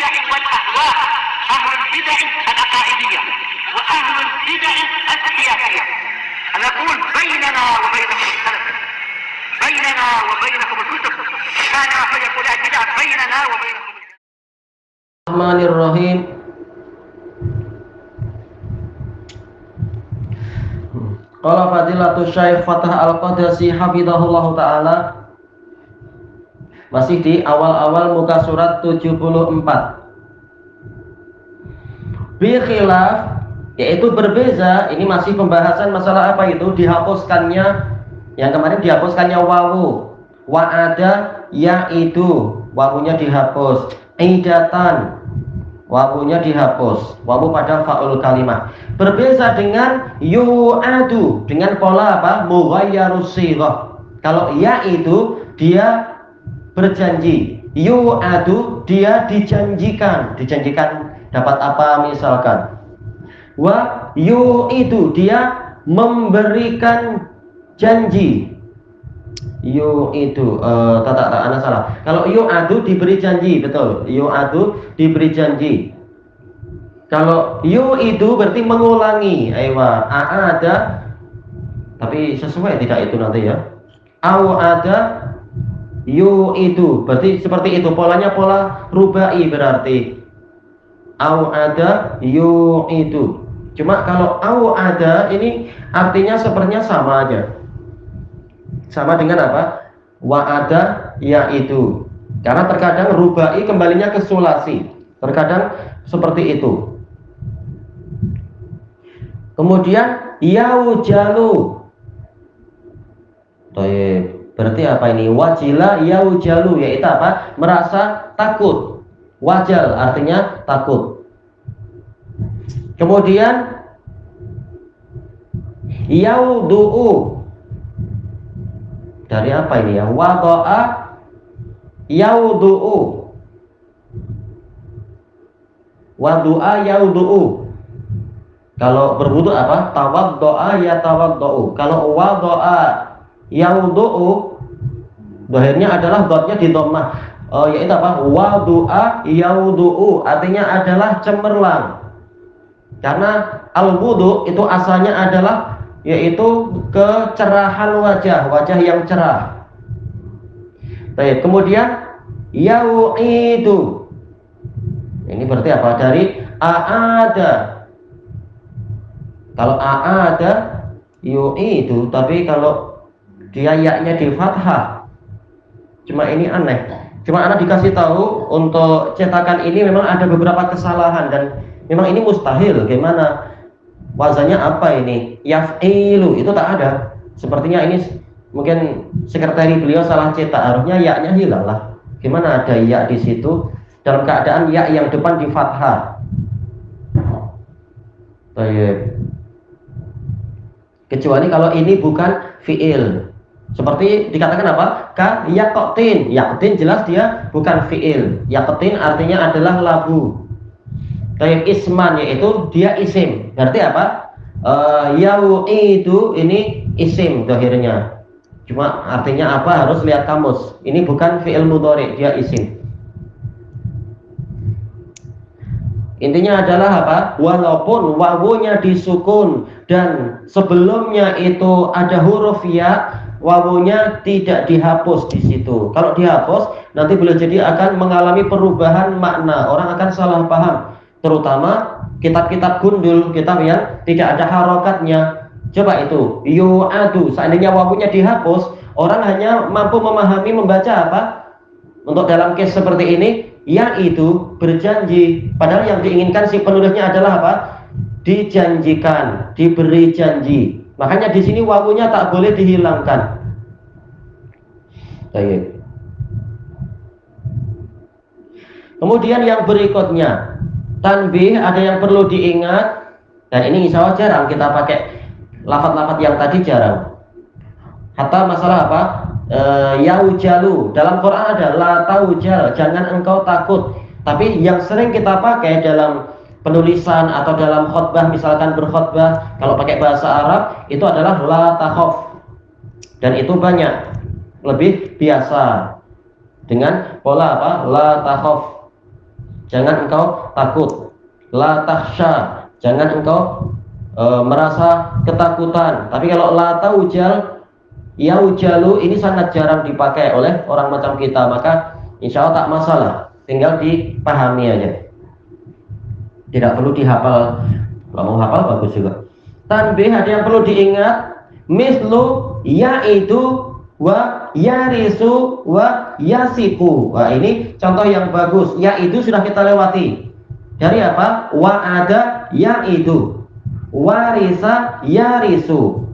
البدع والأهواء، أهل البدع العقائدية وأهل البدع السياسية. نقول بيننا وبينكم السلف، بيننا وبينكم الكتب، كان فيقول البدع بيننا وبينكم. Bismillahirrahmanirrahim. Qala Fadilatul Syekh Fatah Al-Qadasi hafizahullah taala, masih di awal-awal muka surat 74. Bi khilaf, yaitu berbeza. Ini masih pembahasan masalah apa itu dihapuskannya, yang kemarin dihapuskannya wawu, wa ada yaitu wawunya dihapus, idatan wawunya dihapus, wawu pada fa'ul kalimah. Berbeza dengan yu'adu, dengan pola apa? Mughayyarus shighah. Kalau ya itu dia berjanji, yu'adu dia dijanjikan, dijanjikan dapat apa misalkan. Wa yu'idu dia memberikan janji. Yu'idu anak salah. Kalau yu'adu diberi janji, betul. Yu'adu diberi janji. Kalau yu'idu berarti mengulangi. Aywa, ada tapi sesuai tidak itu nanti ya. Au ada yu'idu berarti seperti itu polanya, pola rubai berarti. Au ada yu'idu. Cuma kalau au ada ini artinya sepertinya sama aja. Sama dengan apa? Wa ada yaitu. Karena terkadang rubai kembalinya ke sulasi. Terkadang seperti itu. Kemudian yaujalu. Berarti apa ini? Wajila yaujalu, yaitu apa? Merasa takut. Wajal artinya takut. Kemudian yaudu'u, dari apa ini ya? Wada'a yaudu'u, wadu'a yaudu'u. Kalau berwudu apa? Tawaddo'a yatawaddo'u. Kalau wada'a yaudu'u, dohirnya adalah dotnya di dhammah, yaitu apa? Wadu'a yaudu'u artinya adalah cemerlang. Karena al-wudu itu asalnya adalah yaitu kecerahan wajah, wajah yang cerah. Baik, kemudian yau'idu. Ini berarti apa? Dari a'ada. Kalau a'ada yu'idu, tapi kalau dia yaknya di fathah. Cuma ini aneh. Cuma anak dikasih tahu untuk cetakan ini memang ada beberapa kesalahan dan memang ini mustahil. Gimana? Wazannya apa ini? Yaf'ilu itu tak ada. Sepertinya ini mungkin sekretari beliau salah cetak, harusnya yaknya hilang lah. Gimana ada ya di situ dalam keadaan ya yang depan di fathah? Baik. Kecuali kalau ini bukan fi'il. Seperti dikatakan apa? Ka yaqtin. Yaqtin jelas dia bukan fi'il. Yaqtin artinya adalah labu. Kayak isman, yaitu dia isim. Berarti apa? Yau'idu ini isim dohirnya. Cuma artinya apa? Harus lihat kamus. Ini bukan fi'il mudhari, dia isim. Intinya adalah apa? Walaupun wawunya disukun dan sebelumnya itu ada huruf ya, wawunya tidak dihapus di situ. Kalau dihapus, nanti boleh jadi akan mengalami perubahan makna. Orang akan salah paham. Terutama kitab-kitab gundul, kitab yang tidak ada harokatnya. Coba itu yu'adu, seandainya wawunya dihapus, orang hanya mampu memahami membaca apa? Untuk dalam case seperti ini, yaitu berjanji. Padahal yang diinginkan si penulisnya adalah apa? Dijanjikan, diberi janji. Makanya di sini wawunya tak boleh dihilangkan. Baik. Kemudian yang berikutnya, tanbih, ada yang perlu diingat. Dan ini insya Allah jarang kita pakai lafaz-lafaz yang tadi, jarang. Hatta masalah apa? Yaujalu, dalam Quran ada la taujal, jangan engkau takut. Tapi yang sering kita pakai dalam penulisan atau dalam khutbah, misalkan berkhutbah, kalau pakai bahasa Arab itu adalah la takhaf. Dan itu banyak, lebih biasa dengan pola apa? La takhaf. jangan engkau takut. La takhsha, jangan engkau merasa ketakutan. Tapi kalau la taujal, yaujalu ini sangat jarang dipakai oleh orang macam kita, maka insya Allah tak masalah, tinggal dipahami aja, tidak perlu dihafal. Kalau mau hafal bagus juga. Tanbih, ada yang perlu diingat, mislu yaitu wa yarisu wa yasiku. Wah, ini contoh yang bagus. Yaitu sudah kita lewati. Dari apa? Wa ada yaitu, warisa yarisu.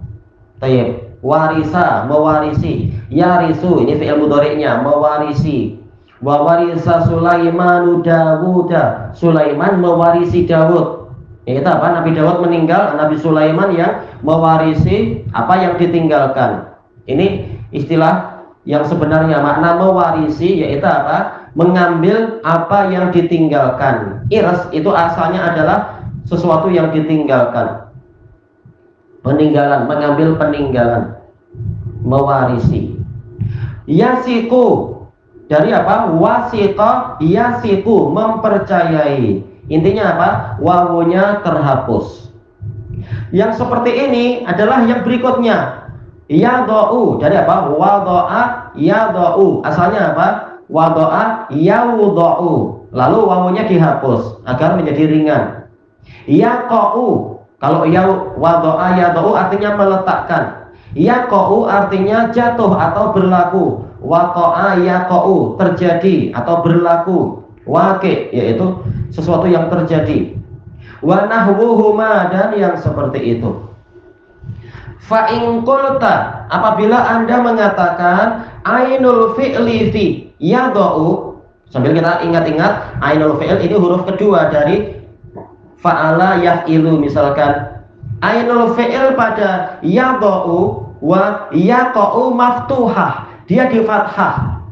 Tayyib. Warisa, mewarisi. Yarisu, ini fi'il mudhari'nya, mewarisi. Wa warisa Sulaimanu Dawuda, Sulaiman mewarisi Dawud. Itu apa? Nabi Dawud meninggal, Nabi Sulaiman yang mewarisi apa yang ditinggalkan. Ini istilah yang sebenarnya, makna mewarisi yaitu apa? Mengambil apa yang ditinggalkan. Irs itu asalnya adalah sesuatu yang ditinggalkan. Peninggalan, mengambil peninggalan, mewarisi. Yasiku, dari apa? Wasita yasiku, mempercayai. Intinya apa? Wawunya terhapus. Yang seperti ini adalah yang berikutnya. Yadau, dari apa? Wadoa yadau, asalnya apa? Wadoa yawudau, lalu wawunya dihapus agar menjadi ringan. Yaqau, kalau wadoa yadau artinya meletakkan. Yaqau artinya jatuh atau berlaku. Waqa'a yaqau, terjadi atau berlaku. Waqi, yaitu sesuatu yang terjadi. Wa nahwuhuma, dan yang seperti itu. Fa in qulta, apabila Anda mengatakan ainul fi'li fi yadau, sambil kita ingat-ingat, ainul fi'il ini huruf kedua dari fa'ala yaf'ilu. Misalkan ainul fi'il pada yadau wa yaqau maftuhah, dia di fathah.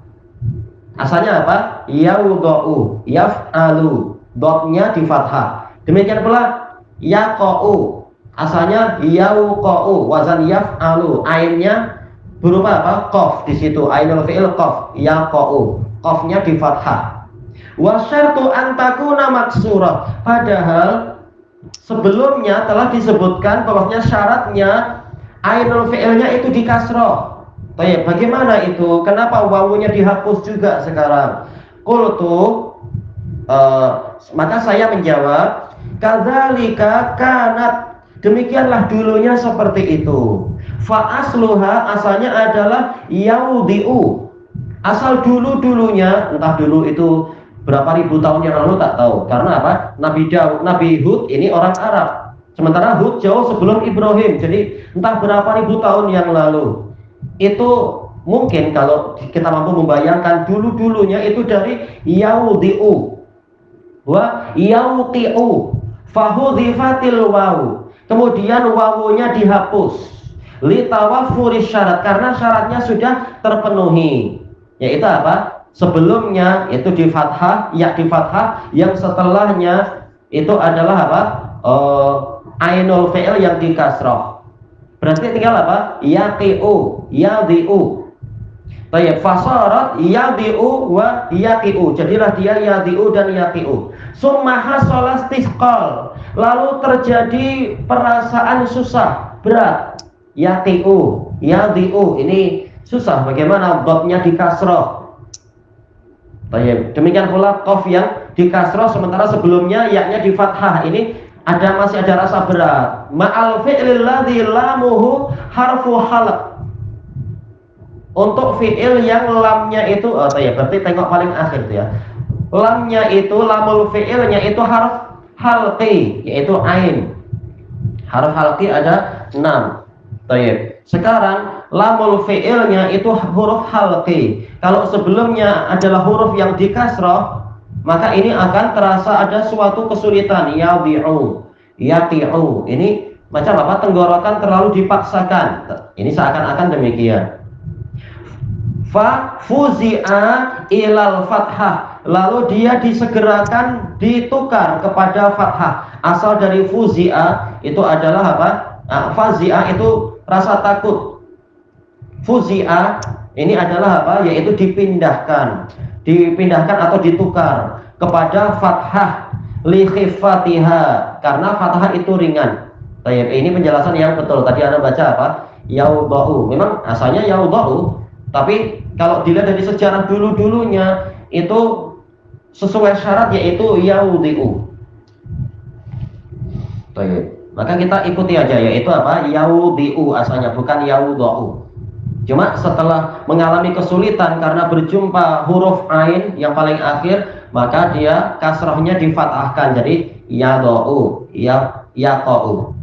Asalnya apa? Yaudau, yaf'alu, dotnya di fathah. Demikian pula yaqau, asalnya yauqau, wazan yaf'alu, ainnya berupa apa? Qaf di situ, ainul fi'il qaf, yaqau, qafnya di fathah. Wa syartu an takuna maksurah, padahal sebelumnya telah disebutkan bahwasanya syaratnya ainul fi'ilnya itu di kasroh. Baik, bagaimana itu? Kenapa wawunya dihapus juga sekarang? Qultu, maka saya menjawab, kadzalika kanat, demikianlah dulunya seperti itu. Fa asluha, asalnya adalah yaudiu, asal dulu-dulunya, entah dulu itu berapa ribu tahun yang lalu tak tahu. Karena apa? Nabi Hud ini orang Arab, sementara Hud jauh sebelum Ibrahim, jadi entah berapa ribu tahun yang lalu. Itu mungkin kalau kita mampu membayangkan dulu-dulunya itu dari yaudiu wa yauqiu fahudhifatil wawu, kemudian wawunya dihapus litawaffuris syarat, karena syaratnya sudah terpenuhi, yaitu apa? Sebelumnya itu di fathah, ya di fathah, yang setelahnya itu adalah apa? Ainul fi'il yang di kasroh. Berarti tinggal apa? Yaqi'u, yadhi'u. Baik, fasarat yadhi'u wa yaqi'u. Jadilah dia yadhi'u dan yaqi'u. Summa hasala istisqal, lalu terjadi perasaan susah, berat. Yaqi'u, yadhi'u, ini susah. Bagaimana dotnya di kasroh? Baik, demikian pula qaf yang di kasroh, sementara sebelumnya yaknya di fathah. Ini masih ada rasa berat. Ma'al fi'lil ladzi lamuhu harfu halq, untuk fi'il yang lamnya itu berarti tengok paling akhir itu ya. Lamnya itu, lamul fi'ilnya itu harf halqi, yaitu ain. Harf halqi ada 6. Baik. Sekarang lamul fi'ilnya itu huruf halqi. Kalau sebelumnya adalah huruf yang di kasroh, maka ini akan terasa ada suatu kesulitan. Yadhi'u, yaqi'u, ini macam apa? Tenggorokan terlalu dipaksakan. Ini seakan-akan demikian. Fa fuzi'a ilal fathah, lalu dia disegerakan, ditukar kepada fathah. Asal dari fuzi'a itu adalah apa? Fazi'a itu rasa takut. Fuzi'a ini adalah apa? Yaitu dipindahkan atau ditukar. kepada fathah li khifatiha, karena fathah itu ringan. Baik, ini penjelasan yang betul. Tadi Anda baca apa? Yaudau. Memang asalnya yaudau, tapi kalau dilihat dari sejarah dulu-dulunya itu sesuai syarat, yaitu yaudiu. Baik, maka kita ikuti aja, yaitu apa? Yaudiu asalnya, bukan yaudau. Cuma setelah mengalami kesulitan karena berjumpa huruf ain yang paling akhir, maka dia kasrohnya difathahkan jadi yadau, yaqau.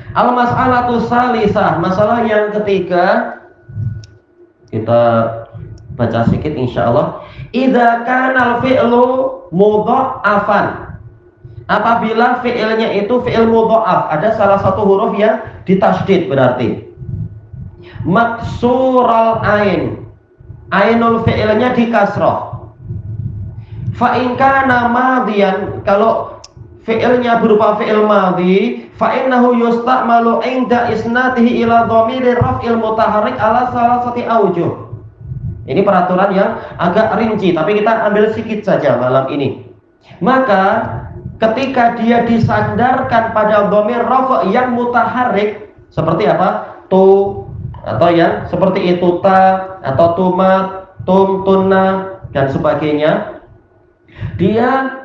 Al-mas'alatu salisah, masalah yang ketiga, kita baca sedikit insyaallah. Idza kana al-fi'lu mudha'afan, apabila fi'ilnya itu fi'il mudha'af, ada salah satu huruf yang ditasydid, berarti maksural ain, ainul fi'ilnya di kasroh. Fa in kana madiyan, kalau fi'ilnya berupa fi'il madhi, fa innahu yusta'malu inda isnadihi ila dhamirir raf'il mutaharrik ala salasati aujuh. Ini peraturan yang agak rinci, tapi kita ambil sedikit saja malam ini. Maka ketika dia disandarkan pada dhamir raf' yang mutaharrik, seperti apa? Tu, atau yang seperti itu, ta, atau tumat, tum, tunna, dan sebagainya, dia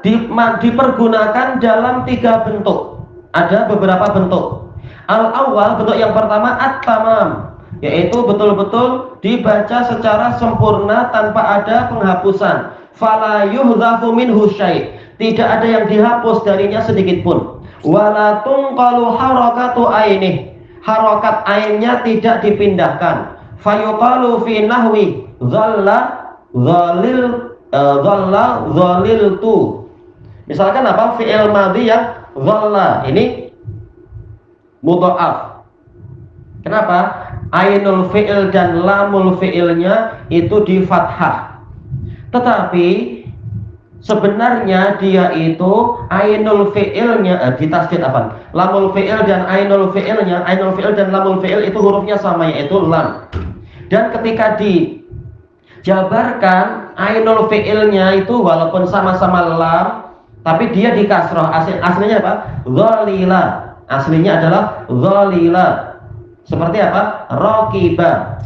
dipergunakan dalam 3 bentuk. Ada beberapa bentuk. Al-awwal, bentuk yang pertama at-tamam, yaitu betul-betul dibaca secara sempurna tanpa ada penghapusan. Fala yuhdhafu minhu syai', tidak ada yang dihapus darinya sedikit pun. Wala tunqalu harakatu ainih, harokat ainnya tidak dipindahkan. Fayuqalu fi nahwi dhalla dhaliltu. Misalkan apa? Fi'il madhi yang dhalla ini mudha'af. Kenapa? Ainul fi'il dan lamul fi'ilnya itu di fathah. Tetapi sebenarnya dia itu ainul fi'ilnya ditasydid apa? Lamul fi'il dan ainul fi'ilnya, ainul fi'il dan lamul fi'il itu hurufnya sama, yaitu lam. Dan ketika dijabarkan ainul fi'ilnya itu walaupun sama-sama lam, tapi dia di kasroh. Aslinya apa? Dhalila. Aslinya adalah dhalila. Seperti apa? Raqiba.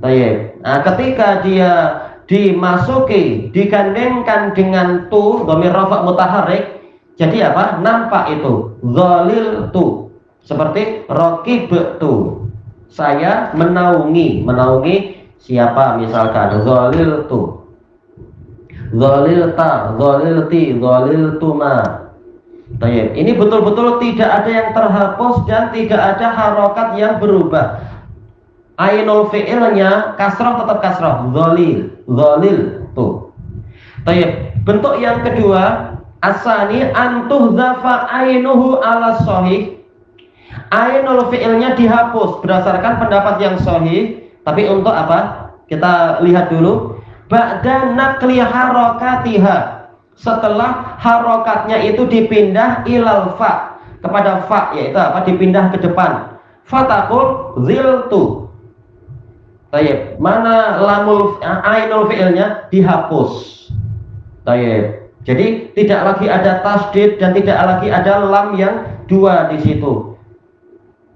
Baik. Nah, ketika dia dimasuki, digandengkan dengan tu, dhamir rafa' mutaharrik, jadi apa? Nampak itu dhaliltu, seperti raqibtu, saya menaungi. Menaungi siapa? Misalkan dhaliltu, dhalilta, dhalilti, dhaliltuma. Baik, ini betul-betul tidak ada yang terhapus dan tidak ada harokat yang berubah. Ainul fi'ilnya kasrah tetap kasrah, dhalil tuh. Baik, bentuk yang kedua, asani antuhdzafa ainuhu ala sahih. Ainul fi'ilnya dihapus berdasarkan pendapat yang sahih, tapi untuk apa? Kita lihat dulu. Ba'da naqli harakatiha, setelah harokatnya itu dipindah ilal fa, kepada fa, yaitu apa? Dipindah ke depan. Fataqul ziltu. Tayyib, mana lamul ainul fi'ilnya dihapus. Tayyib. Jadi tidak lagi ada tasdid dan tidak lagi ada lam yang dua di situ.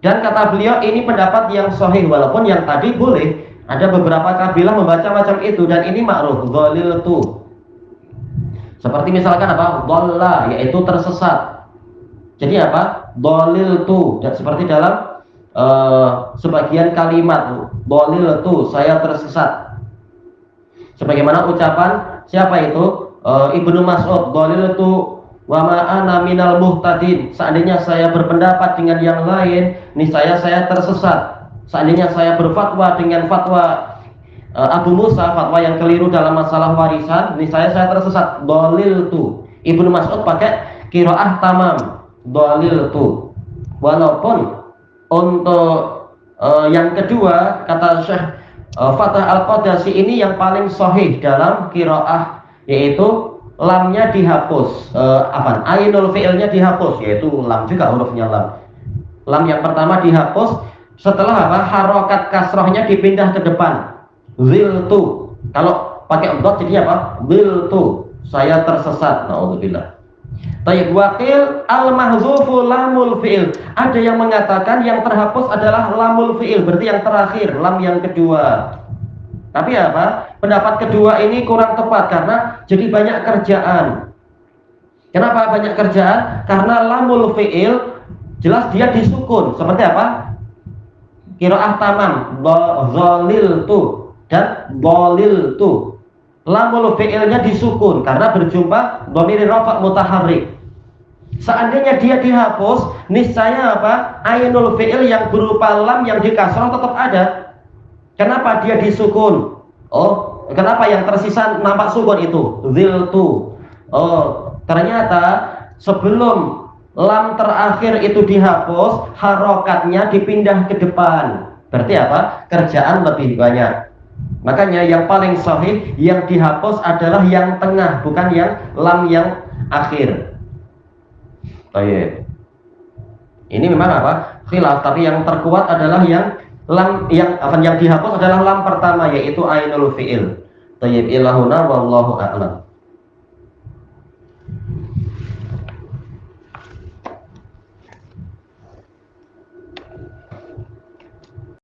Dan kata beliau ini pendapat yang sahih, walaupun yang tadi boleh ada beberapa kabilah membaca macam itu, dan ini ma'ruf, dhaliltu. Seperti misalkan apa? Dhalla, yaitu tersesat. Jadi apa? Dhaliltu, dan seperti dalam sebagian kalimat dhaliltu, saya tersesat. Sebagaimana ucapan siapa itu? Ibnu Mas'ud, dhaliltu wa ma ana minal muhtadin. Seandainya saya berpendapat dengan yang lain, niscaya saya tersesat. Seandainya saya berfatwa dengan fatwa Abu Musa, fatwa yang keliru dalam masalah warisan, niscaya saya tersesat. Dhaliltu. Ibnu Mas'ud pakai qiraah tamam, dhaliltu. Walaupun untuk yang kedua, kata Syekh Fathah Al-Qadasi, ini yang paling sahih dalam qiraah, yaitu lamnya dihapus, ainul fi'ilnya dihapus, yaitu lam juga hurufnya lam. Lam yang pertama dihapus, setelah apa? Harokat kasrohnya dipindah ke depan, ziltu. Kalau pakai dot jadinya apa? Dhiltu, saya tersesat. Naudzubillah. Tayyib. Wakil al-mahzufu lamul fi'il. Ada yang mengatakan yang terhapus adalah lamul fi'il, berarti yang terakhir, lam yang kedua. Tapi apa? Pendapat kedua ini kurang tepat karena jadi banyak kerjaan. Kenapa banyak kerjaan? Karena lamul fi'il jelas dia disukun. Seperti apa? Qiraah tamam, dzaliltu dan dhaliltu. Lamul fi'ilnya disukun karena berjumpa dhamir rafa' mutaharrik. Seandainya dia dihapus, niscaya apa? Ainul fi'il yang berupa lam yang dikasrah tetap ada. Kenapa dia disukun? Oh, kenapa yang tersisa nampak sukun itu? Ziltu. Oh, ternyata sebelum lam terakhir itu dihapus, harokatnya dipindah ke depan. Berarti apa? Kerjaan lebih banyak. Makanya yang paling sahih yang dihapus adalah yang tengah, bukan yang lam yang akhir. Baik. Ini memang apa? Khilaf, tapi yang terkuat adalah yang lam yang dihapus adalah lam pertama, yaitu ainul fi'il. Tayyib, ilahuna wallahu a'lam.